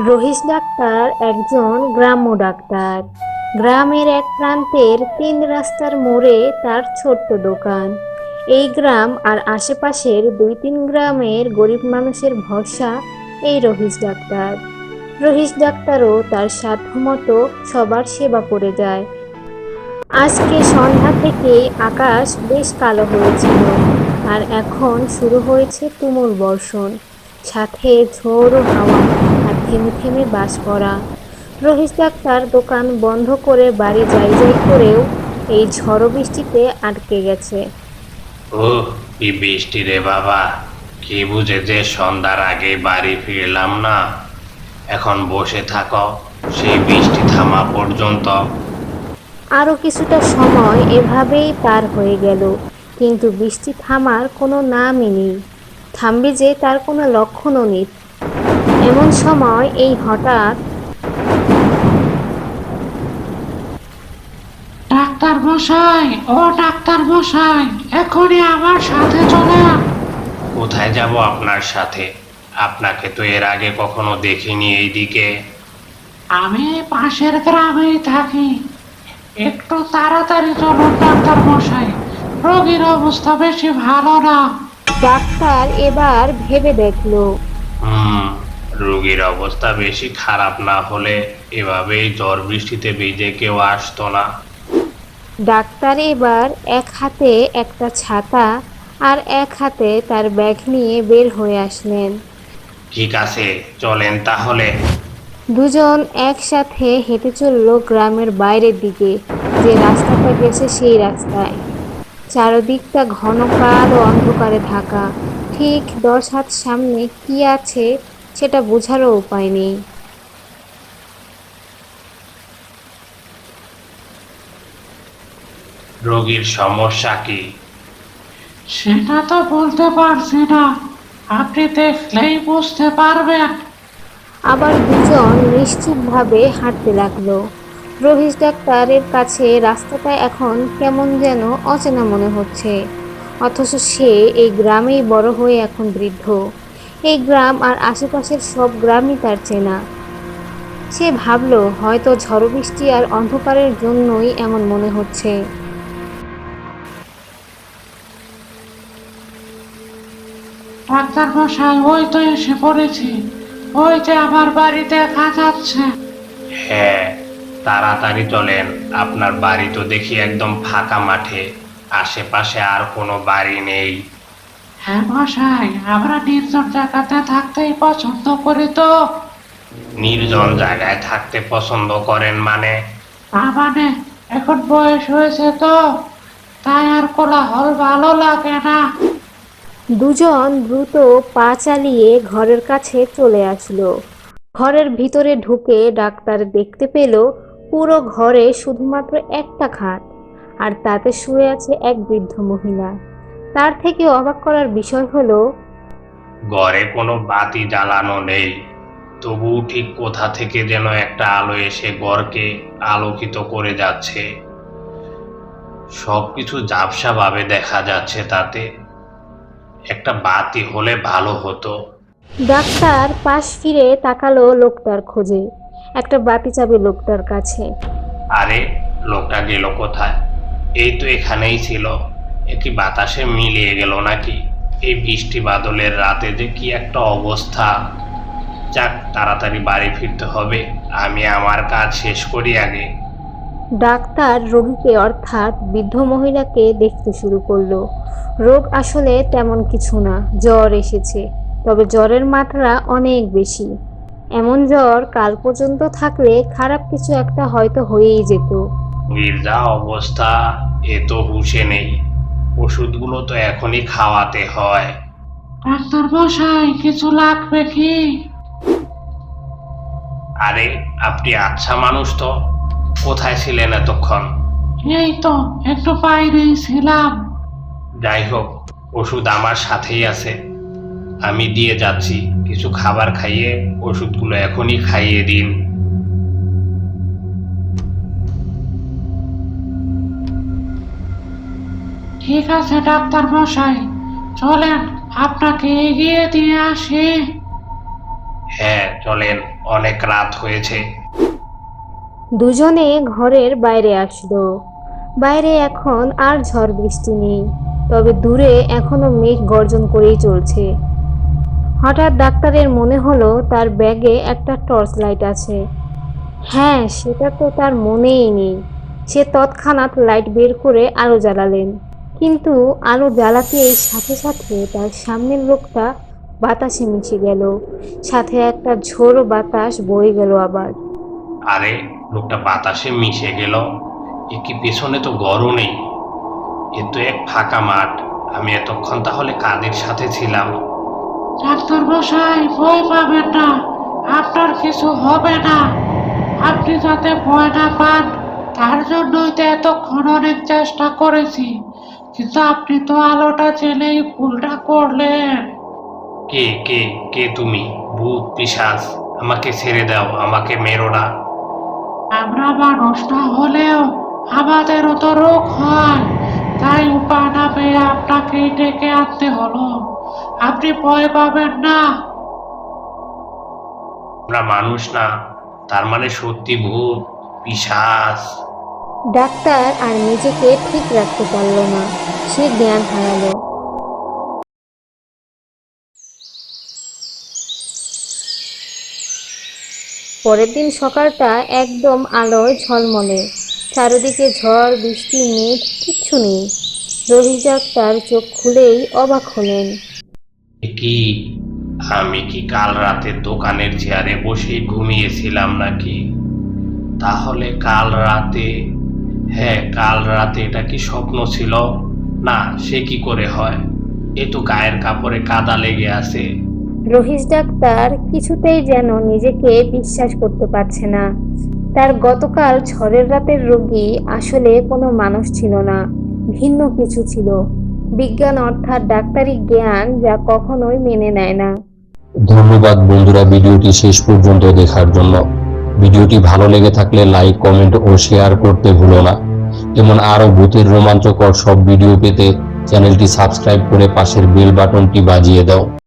Rahis doctor একজন গ্রাম্য doctor. গ্রামের এক প্রান্তের 3 রাস্তার মোড়ে তার ছোট্ট দোকান। এই গ্রাম আর আশেপাশের 2-3 গ্রামের গরিব মানুষের ভরসা এই রহিস ডাক্তার। রহিস ডাক্তারও তার সাধ্যমতো সবার সেবা করে যায়। আজকে সন্ধ্যা থেকেই আকাশ বেশ কালো হয়েছিল, আর এখন শুরু হয়েছে তুমুল বর্ষণ, সাথে ঝোড়ো হাওয়া আর থেমে থেমে বাজ পড়া। রহিস ডাক্তার দোকান বন্ধ করে বাড়ি যাই যাই করেও এই ঝড়ো বৃষ্টিতে আটকে গেছে। ওহ, কি বৃষ্টি রে বাবা! কি বুঝে যে সন্ধ্যার আগে বাড়ি ফিরলাম না। এখন বসে থাকো সেই বৃষ্টি থামা পর্যন্ত। আরো কিছুটা সময় এভাবেই পার হয়ে গেল, কিন্তু বৃষ্টি থামার কোনো নামই নেই। থামবে যে তার কোনো লক্ষণও নেই। এমন সময় এই হঠাৎ ডাক্তার মশাই, ও ডাক্তার মশাই, এখনই আমার সাথে চলেন। কোথায় যাব আপনার সাথে? আপনাকে তো এর আগে কখনো দেখিনি এইদিকে। আমি পাশের গ্রামেই থাকি। একটু তাড়াতাড়ি চলুন ডাক্তার মশাই, রোগীর অবস্থা বেশি ভালো না। ডাক্তার এবার ভেবে দেখলো। হুম, রোগীর অবস্থা বেশি খারাপ না হলে এভাবেই ঝড় বৃষ্টিতে ভিজে কেউ আসতো না। ডাক্তার এবার এক হাতে একটা ছাতা আর এক হাতে তার ব্যাগ নিয়ে বের হয়ে আসলেন। ঠিক আছে, চলেন তাহলে। দুজন একসাথে হেঁটে চলল গ্রামের বাইরের দিকে, যে রাস্তাটা গেছে সেই রাস্তায়। চারদিকটা ঘন কালো অন্ধকারে ঢাকা। ঠিক 10 হাত সামনে কি আছে সেটা বোঝারও উপায় নেই। রোগীর সমস্যা কি? সেটা তো বলতে পারছি না, আপনি দেখলেই বুঝতে পারবেন। আবার দুজন নিশ্চুপভাবে হাঁটতে লাগলো। রহিস ডাক্তারের কাছে রাস্তাটা এখন কেমন যেন অচেনা মনে হচ্ছে, অথচ সে এই গ্রামেই বড় হয়ে এখন বৃদ্ধ। এই গ্রাম আর আশেপাশের সব গ্রামই তার চেনা। সে ভাবলো হয়তো ঝড় বৃষ্টি আর অন্ধকারের জন্যই এমন মনে হচ্ছে। ডাক্তার মশাই, ওই তো এসে পড়েছি। ওই যে আমার বাড়ি দেখা যাচ্ছে। হ্যাঁ, তাড়াতাড়ি চলেন। আপনার বাড়ি তো দেখি একদম ফাঁকা মাঠে, আশেপাশে আর কোনো বাড়ি নেই। হ্যাঁ মশাই, আমরা নির্জন জায়গাতে থাকতেই পছন্দ করি তো। নির্জন জায়গায় থাকতে পছন্দ করেন মানে? তার মানে এখন বয়স হয়েছে তো, তাই আর কোলাহল ভালো লাগে না। দুজন দ্রুত পা চালিয়ে ঘরের কাছে চলে আসলো। ঘরের ভিতরে ঢুকে ডাক্তার দেখতে পেল পুরো ঘরে শুধুমাত্র একটা খাট, আর তাতে শুয়ে আছে এক বৃদ্ধ মহিলা। তার থেকে অবাক করার বিষয় হলো ঘরে কোনো বাতি জ্বালানো নেই, তবুও ঠিক কোথা থেকে যেন একটা আলো এসে ঘরকে আলোকিত করে যাচ্ছে। সবকিছু ঝাপসা ভাবে দেখা যাচ্ছে, তাতে একটা বাতি হলে ভালো হতো। ডাক্তার পাশ ফিরে তাকালো লোকটার খোঁজে। একটা বাতি চাবি লোকটার কাছে। আরে, লোকটা গেল কোথায়? এই তো এখানেই ছিল। এ কি বাতাসে মিলিয়ে গেল নাকি? এই বৃষ্টি বাদলের রাতে যে কি একটা অবস্থা! যাক, তাড়াতাড়ি বাড়ি ফিরতে হবে। আমি আমার কাজ শেষ করি আগে। ডাক্তার রোগীকে অর্থাৎ বৃদ্ধ মহিলাকে দেখতে শুরু করলো। রোগ আসলে তেমন কিছু না, জ্বর এসেছে, তবে জ্বরের মাত্রা অনেক বেশি। এমন জ্বর কাল পর্যন্ত থাকলে খারাপ কিছু একটা হয়তো হয়েই যেত। রোগীর যা অবস্থা, এ তো হুঁশে নেই। ওষুধগুলো তো এখনই খাওয়াতে হয়। ডাক্তার মশাই, কিছু লাগবে কি? আরে, আপনি আচ্ছা মানুষ তো। কোথায় ছিলেন এতক্ষণ? এই তো একটু বাইরেই ছিলাম। যাই হোক, ওষুধ আমার সাথেই আছে, আমি দিয়ে যাচ্ছি। কিছু খাবার খাইয়ে ওষুধগুলো এখনই খাইয়ে দিন। ঠিক আছে ডাক্তার মশাই, চলেন আপনাকে এগিয়ে দিয়ে আসি। হ্যাঁ, চলেন। অনেক রাত হয়েছে। দুজনে ঘরের বাইরে আসলো। বাইরে এখন আর ঝড় বৃষ্টি নেই, তবে দূরে এখনো মেঘ গর্জন করেই চলছে। হঠাৎ ডাক্তারের মনে হলো তার ব্যাগে একটা টর্চ লাইট আছে। হ্যাঁ, সেটা তো তার মনেই নেই। সে তৎক্ষণাৎ লাইট বের করে আলো জ্বালালেন, কিন্তু আলো জ্বালাতেই সাথে সাথে তার সামনের লোকটা বাতাসে মিশে গেল। সাথে একটা ঝোড়ো বাতাস বয়ে গেল আবার। আরে, লোকটা বাতাসে মিশে গেল! এ কি, পেছনে তো গরও নেই। এ তো এক ফাঁকা মাঠ। আমি এতক্ষণ তাহলে কাদের সাথে ছিলাম? ডাক্তার মশাই, ভয় পাবেন না, আপনার কিছু হবে না। আপনি যাতে ভয় না পান, তার জন্যই তো এতক্ষণ অনেক চেষ্টা করেছি, কিন্তু আপনি তো আলোটা জেলেই ভুলটা করলেন। কে কে কে তুমি? ভূত, পিশাচ? আমাকে ছেড়ে দাও, আমাকে মেরো না। আমরা মানুষ না হলেও আমাদেরও তো রোগ হয়, তাই উপায় না পেয়ে আপনাকেই ডেকে আনতে হলো। আপনি ভয় পাবেন না। আমরা মানুষ না, তার মানে সত্যি ভূত, পিশাচ? ডাক্তার আর নিজেকে ঠিক রাখতে পারল না, সে জ্ঞান হারালো। পরের দিন সকালটা একদম আলোয় ঝলমলে। চারিদিকে ঝড় বৃষ্টি মেঘ কিচ্ছু নেই। রোহিত ডাক্তার চোখ খুলেই অবাক হলেন। এ কি, আমি কি কাল রাতে দোকানের চেয়ারে বসে ঘুমিয়েছিলাম নাকি? তাহলে কাল রাতে, হ্যাঁ কাল রাতে এটা কি স্বপ্ন ছিল? না, সে কি করে হয়? এ তো গায়ের কাপড়ে কাদা লেগে আছে। রহিস ডাক্তার কিছুতেই যেন নিজেকে বিশ্বাস করতে পারছে না। তার গতকাল ঝড়ের রাতের রোগী আসলে কোনো মানুষ ছিল না, ভিন্ন কিছু ছিল। বিজ্ঞান অর্থাৎ ডাক্তারি জ্ঞান যা কখনোই মেনে নেয় না। ধন্যবাদ বন্ধুরা ভিডিওটি শেষ পর্যন্ত দেখার জন্য। ভিডিওটি ভালো লেগে থাকলে লাইক, কমেন্ট ও শেয়ার করতে ভুলো না। এমন আরো ভূতের রোমাঞ্চকর সব ভিডিও পেতে চ্যানেলটি সাবস্ক্রাইব করে পাশের বেল বাটনটি বাজিয়ে দাও।